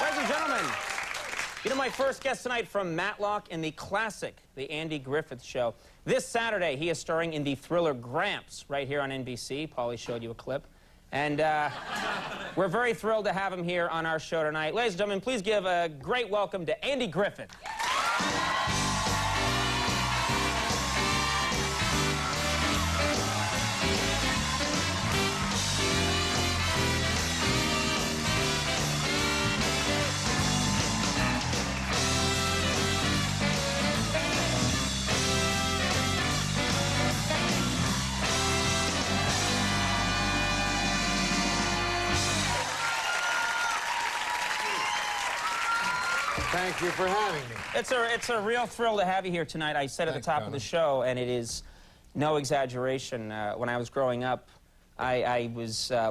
Ladies and gentlemen, you know my first guest tonight from Matlock in the classic, The Andy Griffith Show. This Saturday, he is starring in the thriller Gramps right here on NBC. Paulie showed you a clip. And we're very thrilled to have him here on our show tonight. Ladies and gentlemen, please give a great welcome to Andy Griffith. Thank you for having me. It's a real thrill to have you here tonight. I said at the top of the show, and it is no exaggeration. When I was growing up, I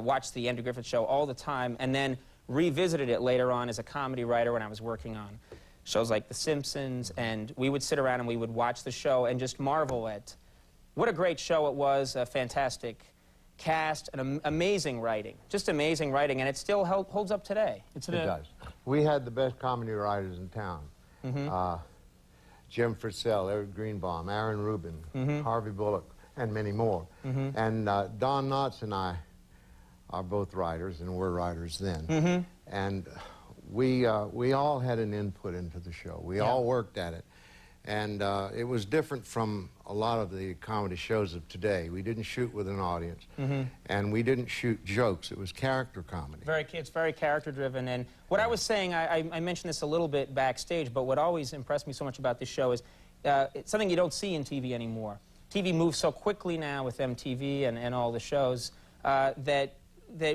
watched the Andy Griffith Show all the time, and then revisited it later on as a comedy writer when I was working on shows like The Simpsons, and we would sit around and we would watch the show and just marvel at what a great show it was, a fantastic cast, and amazing writing. Just amazing writing, and it still holds up today. It does. We had the best comedy writers in town. Jim Fritzell, Eric Greenbaum, Aaron Rubin, Harvey Bullock, and many more. And Don Knotts and I are both writers, and were writers then. And we all had an input into the show. We all worked at it. And it was different from a lot of the comedy shows of today. We didn't shoot with an audience, and we didn't shoot jokes. It was character comedy. It's very character-driven. And what I was saying, I mentioned this a little bit backstage, but what always impressed me so much about this show is it's something you don't see in TV anymore. TV moves so quickly now with MTV and all the shows that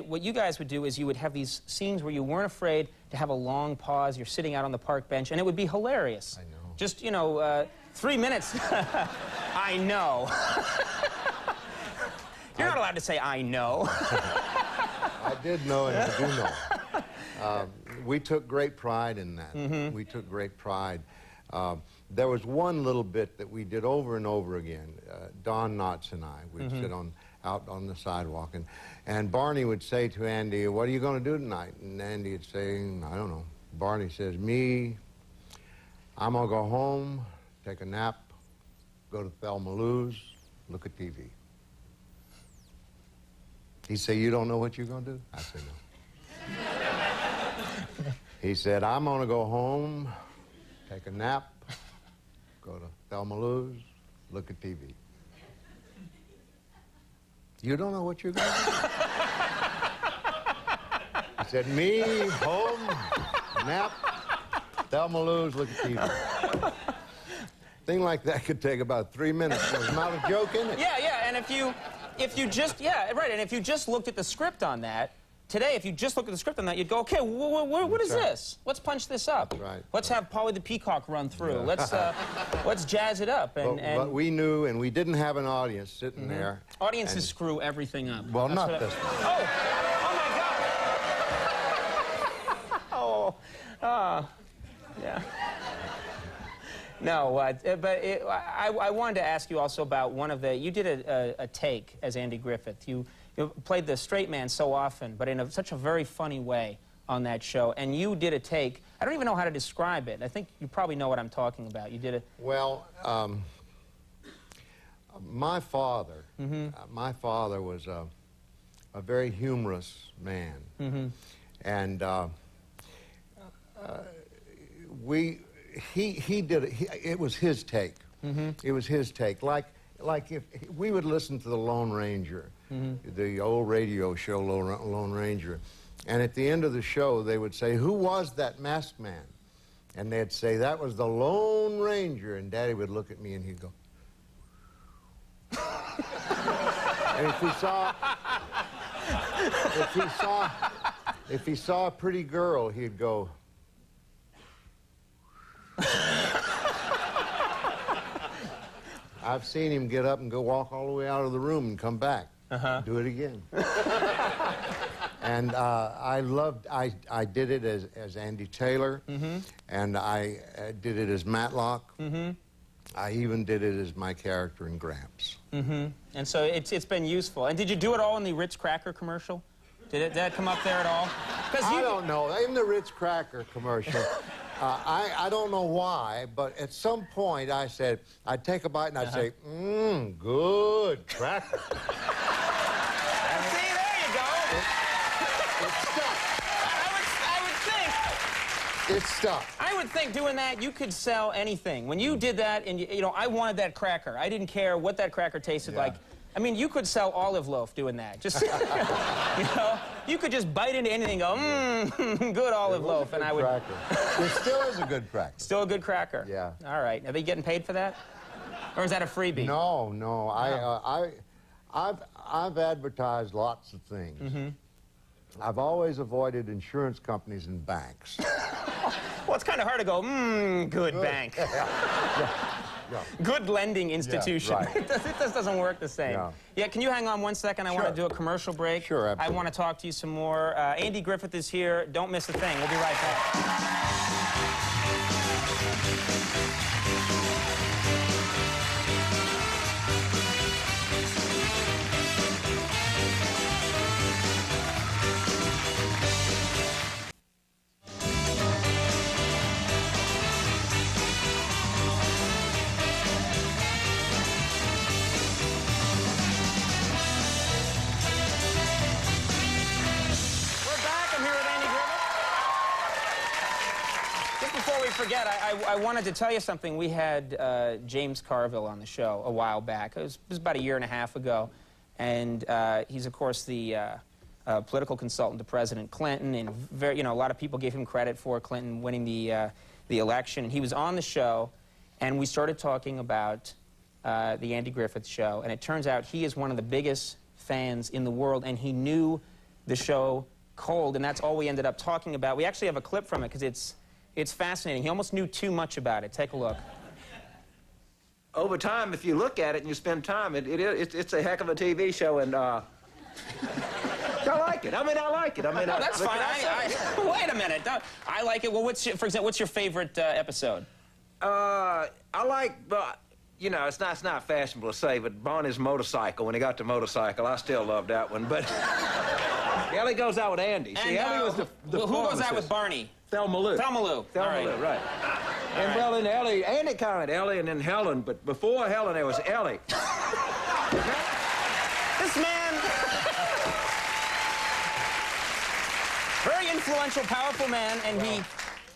what you guys would do is you would have these scenes where you weren't afraid to have a long pause. You're sitting out on the park bench, and it would be hilarious. I know. Just, you know, 3 minutes. I know. You're not allowed to say, I know. I did know, and I do know. We took great pride in that. We took great pride. There was one little bit that we did over and over again. Don Knotts and I would sit out on the sidewalk, and Barney would say to Andy, "What are you going to do tonight?" And Andy would say, "I don't know." Barney says, "Me, I'm going to go home, take a nap, go to Thelma Lou's, look at TV." He'd say, "You don't know what you're going to do?" I said, "No." He said, "I'm going to go home, take a nap, go to Thelma Lou's, look at TV." "You don't know what you're going to do?" He said, "Me, home, nap, Thelma Lou's, look at TV." Thing like that could take about 3 minutes. There's not a joke in it. Yeah, and if you just, and if you just looked at the script on that, today, if you just looked at the script on that, you'd go, okay, what is this? Let's punch this up. Let's have Polly the Peacock run through. Let's jazz it up. But we knew, and we didn't have an audience sitting there. Audiences screw everything up. Well, not this one. Oh my God. Yeah. No, but I wanted to ask you also about one of the, you did a take as Andy Griffith. You played the straight man so often, but in such a very funny way on that show. And you did a take, I don't even know how to describe it. I think you probably know what I'm talking about. You did it. Well, my father was a very humorous man. And he did it. It was his take. It was his take. Like if we would listen to the Lone Ranger, the old radio show Lone Ranger, and at the end of the show they would say, "Who was that masked man?" And they'd say, "That was the Lone Ranger." And Daddy would look at me and he'd go. And if he saw a pretty girl, he'd go. I've seen him get up and go walk all the way out of the room and come back. Do it again. And I did it as Andy Taylor, and I did it as Matlock. I even did it as my character in Gramps. And so it's been useful. And did you do it all in the Ritz Cracker commercial? Did that come up there at all? I don't know. In the Ritz cracker commercial, I don't know why, but at some point I'd take a bite and I'd say, good cracker. See, there you go. It stuck. I would think. It stuck. I would think doing that, you could sell anything. When you did that, and you know, I wanted that cracker. I didn't care what that cracker tasted like. I mean, you could sell olive loaf doing that. Just, you know, you could just bite into anything and go, good olive loaf, and I would. Cracker. It still is a good cracker. Still a good cracker. Yeah. All right. Are they getting paid for that, or is that a freebie? No, no. I've advertised lots of things. I've always avoided insurance companies and banks. Well, it's kind of hard to go, good bank. Yeah. Good lending institution. Yeah, right. It just doesn't work the same. Yeah, can you hang on 1 second? I want to do a commercial break. Sure, absolutely. I want to talk to you some more. Andy Griffith is here. Don't miss a thing. We'll be right back. Before we forget, I wanted to tell you something. We had James Carville on the show a while back. It was about a year and a half ago. And he's, of course, the political consultant to President Clinton. And very, you know, a lot of people gave him credit for Clinton winning the election. And he was on the show, and we started talking about the Andy Griffith Show. And it turns out he is one of the biggest fans in the world, and he knew the show cold. And that's all we ended up talking about. We actually have a clip from it, because it's fascinating. He almost knew too much about it. Take a look. Over time, if you look at it and you spend time, it's a heck of a TV show, and I like it. I like it. No, that's fine. Wait a minute. I like it. Well, for example, what's your favorite episode? I like, you know, it's not fashionable to say, but Barney's motorcycle, when he got the motorcycle, I still love that one. But Ellie goes out with Andy. See, Ellie was the who goes out with Barney? Thelma Lou. Thelma Lou. Thelma Lou, right. And well, then Andy kind of Ellie, and then Helen, but before Helen, there was Ellie. This man, very influential, powerful man, and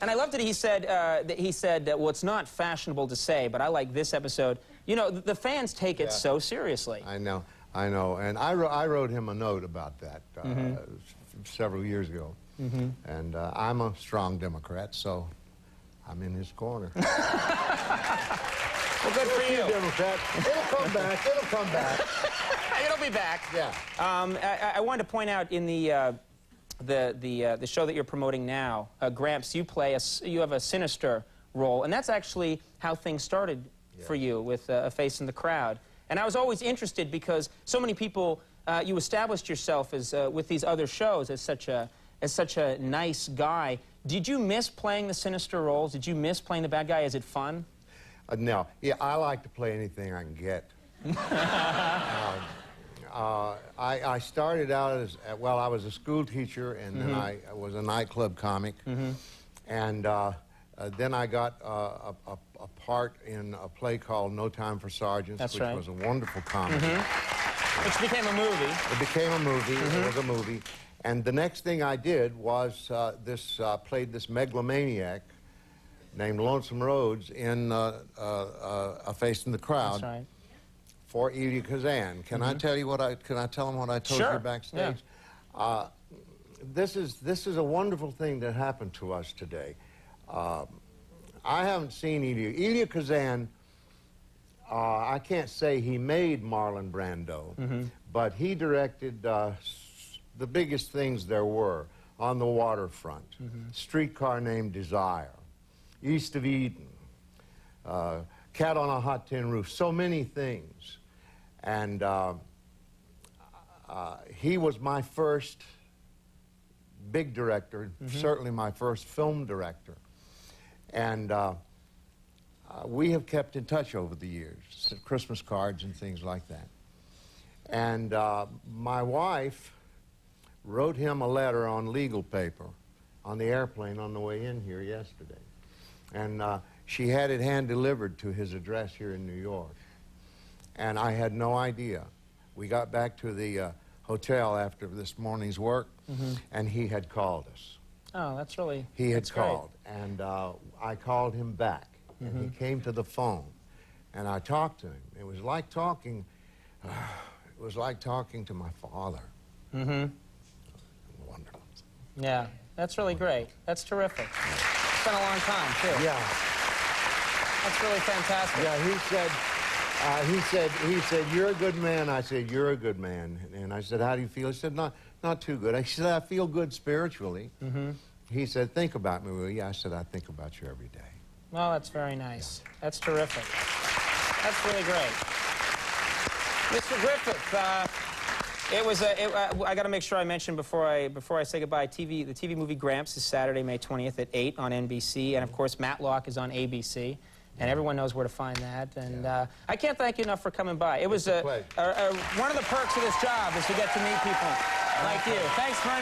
and I loved it. He said well, it's not fashionable to say, but I like this episode. You know, the fans take it so seriously. I know, and I wrote him a note about that several years ago. And I'm a strong Democrat, so I'm in his corner. Well, good for you. Democrat. It'll come back. It'll come back. It'll be back. Yeah. I wanted to point out in the show that you're promoting now, Gramps, you have a sinister role, and that's actually how things started for you with A Face in the Crowd. And I was always interested because so many people, you established yourself as with these other shows as such a nice guy. Did you miss playing the sinister roles? Did you miss playing the bad guy? Is it fun? No. Yeah, I like to play anything I can get. I started out as, well, I was a school teacher, and then I was a nightclub comic. And then I got a part in a play called No Time for Sergeants, which was a wonderful comedy. Which became a movie. It became a movie. It was a movie. And the next thing I did was played this megalomaniac named Lonesome Rhodes in A Face in the Crowd. That's right. For Elia Kazan. Can I tell you can I tell him what I told you backstage? Yeah. This is a wonderful thing that happened to us today. I haven't seen Elia. Elia Kazan, I can't say he made Marlon Brando, but he directed the biggest things there were on the waterfront. Streetcar Named Desire, East of Eden, Cat on a Hot Tin Roof, so many things. And he was my first big director, certainly my first film director. And we have kept in touch over the years, Christmas cards and things like that. And my wife wrote him a letter on legal paper on the airplane on the way in here yesterday. And she had it hand-delivered to his address here in New York. And I had no idea. We got back to the hotel after this morning's work, and he had called us. Oh, that's really He had great. called, and I called him back, and he came to the phone, and I talked to him. It was like talking, to my father. Wonderful. Yeah, that's really great. That's terrific. It's been a long time, too. Yeah. That's really fantastic. Yeah, he said, you're a good man. I said, you're a good man. And I said, how do you feel? He said, not too good. I said, I feel good spiritually. He said, think about me, will you? I said, I think about you every day. Well, that's very nice. That's terrific. That's really great. Mr. Griffith, I got to make sure I mention before I say goodbye, the TV movie Gramps is Saturday, May 20th at 8 on NBC, and of course Matlock is on ABC. And everyone knows where to find that. And I can't thank you enough for coming by. It was one of the perks of this job is to get to meet people like you. Thanks very much.